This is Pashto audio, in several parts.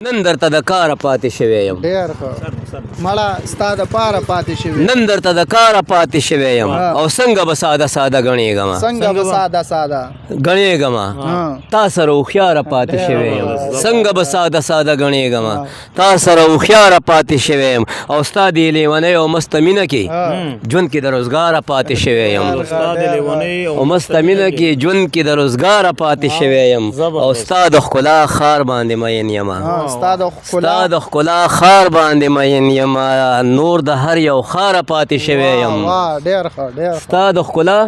نن درته د کاره پاتې شوی یم ډېر ښه مړه ستا دپاره پاتې شوي نن درته د کاره پاتې شوی یم او څنګه به ساده ساده ګڼېږم څنګه به ساده ساده ګڼېږم تا سره هوښیاره پاتې شوی یم څنګه به ساده ساده ګڼېږم تا سره هوښیاره پاتې شوی یم او ستا دې لیونۍ او مسته مینه کې ژوند کې د روزګاره پاتې شوی یم او مسته مینه کې ژوند کې د روزګاره پاتې شوی یم او ستا د ښکلا ښار باندې مین یم ستا د ښکلا ښار باندې مین یم نور د هر یو ښاره پاتې شوی یم ستا د ښکلا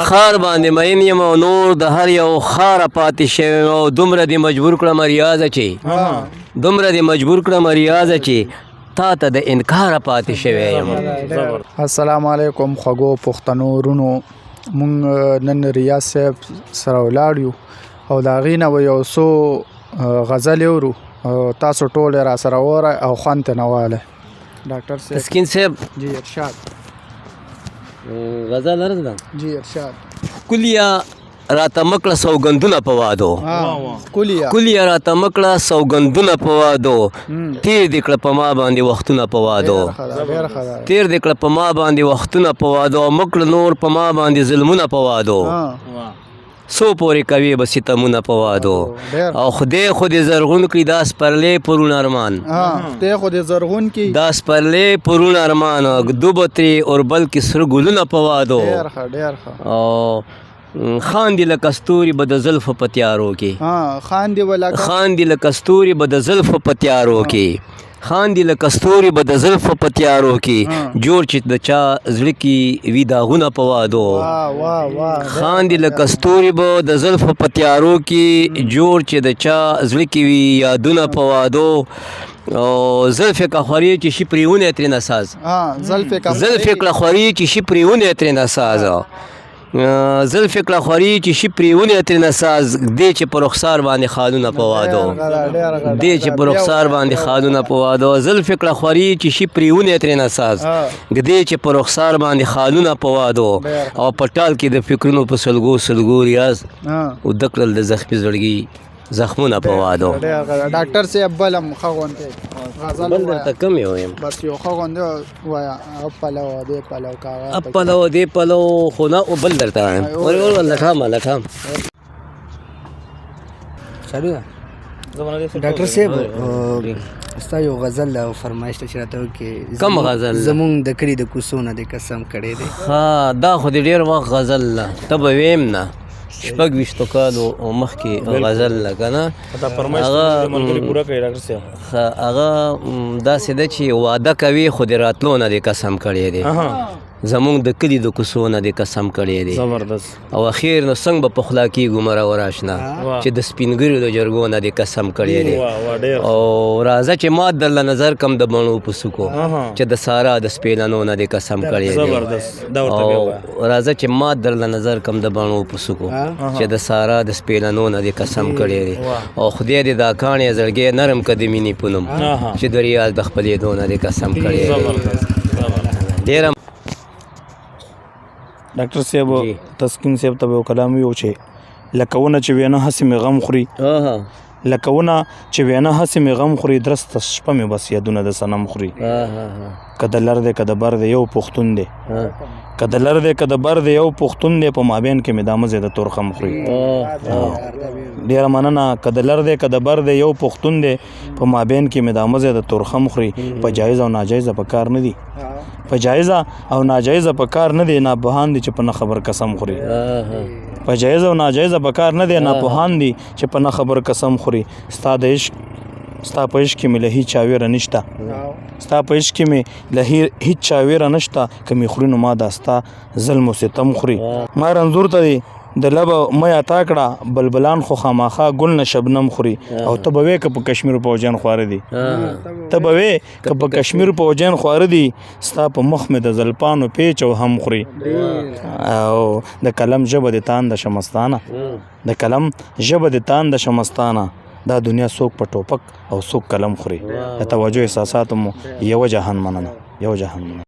ښار باندې مین یم او نور د هر یو ښاره پاتې شوی یم او دومره دې مجبور کړم ریاضه چې دومره دې مجبور کړم ریاضه چې تا ته د انکاره پاتې شوی یم. السلام علیکم خوږو پښتنو ورونو، مونږ نن ریاض صاحب سره ولاړ یو او د هغې نه به یو څو غزلې اورو او تاسو ټول را سره وره او خوند ترې نه والی. ډاکټر صاحب تسکین صاحب جی ارشاد غزل عرض ده جی ارشاد. کلیه راته مکړه سوګندونه په وادو کلیه راته مکړه سوګندونه په وادو تیر دې کړه په ما باندې وختونه په وادو تیر دې کړه په ما باندې وختونه په وادو او مکړه نور په ما باندې ظلمونه په وادو څو پورې کوي به ستمونه په وادو او خدای خو دې زرغون کړي دا سپرلی پرون ارمان خدای خو دې زرغون کړي دا سپرلی پرون ارمان دوبه ترې اوربل کې سره ګلونه په وادو او خاندي لکه ستوري به د زلفو په تیارو کې خاندي لکه ستوري به د زلفو په تیارو کې خاندي لکه ستوري به د زلفو په تیارو کې جوړ چې د چا زړه کې وي داغونه په وادو خاندي لکه ستوري به د زلفو په تیارو کې جوړ چې د چا زړه کې وي یادونه په وادو او زلف که خوري چې شي پرېونی ترې نساز زلف کړه خوري چې شي پرېونی ترې نساز زلف کړه خوري چې شي پرېونی ترې نساز دی چې په رخسار باندې خالونه په وادو دی چې په رخسار باندې خالونه په وادو زلف کړه خوري چې شي پرېونی ترې نساز دی چې په رخسار باندې خالونه په وادو او په ټال کې د فکرونو په سلګو ریاض اوده کړل د زخمي زړګي زخمونه په وادو. ډاکټر صاحب بل هم ښه غوندې بل درته کم یې ویم بس یو ښه غوندې ووایه پلو دې پلو کاغه پلو دې پلو خو نه بل درته وایم لټام ډاکټر صاحب ستا یو غزل او فرمایش ته چې راته وکړې کم غزل زمونږ د کلي د کوڅو نه دې قسم کړی دی ها دا خو دې ډېر وخت غزل نه ته به ویم نه شپږ ویشتو کالو مخکې غزل نه که نه هغه داسې ده چې واده کوي خو د راتلو نه دې قسم کړی دی زمونږ د کلي د کوڅو نه دې قسم کړی دی او اخیر نو څنګه به پخلا کېږو مرور اشنا چې د سپینګریو د جرګو نه دې قسم کړی دی او راځه چې مات درله نظر کم د بڼو په څوکو چې د سارا د سپېلنو نه دې قسم کړی دی او راځه چې مات درله نظر کم د بڼو په څوکو چې د سارا د سپېلنو نه دې قسم کړی دی او خدای دې دا کاڼی زړګی نرم که د مینې په نوم چې د ریاض د خپلېدو نه دې قسم کړی دی ډېره ډاکټر صاحب تسکین صاحب ته یو کلام ویو چې لکه ونه چې وینه هسې مې غم خوري لکه ونه چې وینه هسې مې غم خوري درسته شپه مې بس یادونه د صنم خوري که د لر دی که د بر دی یو پښتون دی که د لر دی که د بر دی یو پښتون دی په مابین کې مې دا مزې د تورخم خوري ډېره مننه که د لر دی که د بر دی یو پښتون دی په مابین کې مې دا مزې د تورخم خوري په جایزه او ناجایزه په کار نه دي په جایزه او ناجایزه په کار نه دی ناپوهان دي چې په نه خبر قسم خوري په جایزه او ناجایزه په کار نه دی ناپوهان دي چې په نه خبر قسم خوري ستا د عشق ستا په عشق کې مې له هیڅ چا ویره نشته ستا په عشق کې مې له هیڅ چا ویره نشته که مې خوري نو ما دا ستا ظلم و ستم خوري ما رنځور ته دی د لبه مه عطا کړه بلبلان خو خامخا ګل نه شبنم خوري او ته به وې که په کشمیر پوجیان خواره دي ته به وې که په کشمیر پوجیان خواره دي ستا په مخ مې د زلپانو پیچ او هم خوري او د قلم ژبه د تان د شمستانه د قلم ژبه د تان د شمستانه دا دنیا څوک په ټوپک او څوک قلم خوري د توجه احساساتو مو یو جهان مننه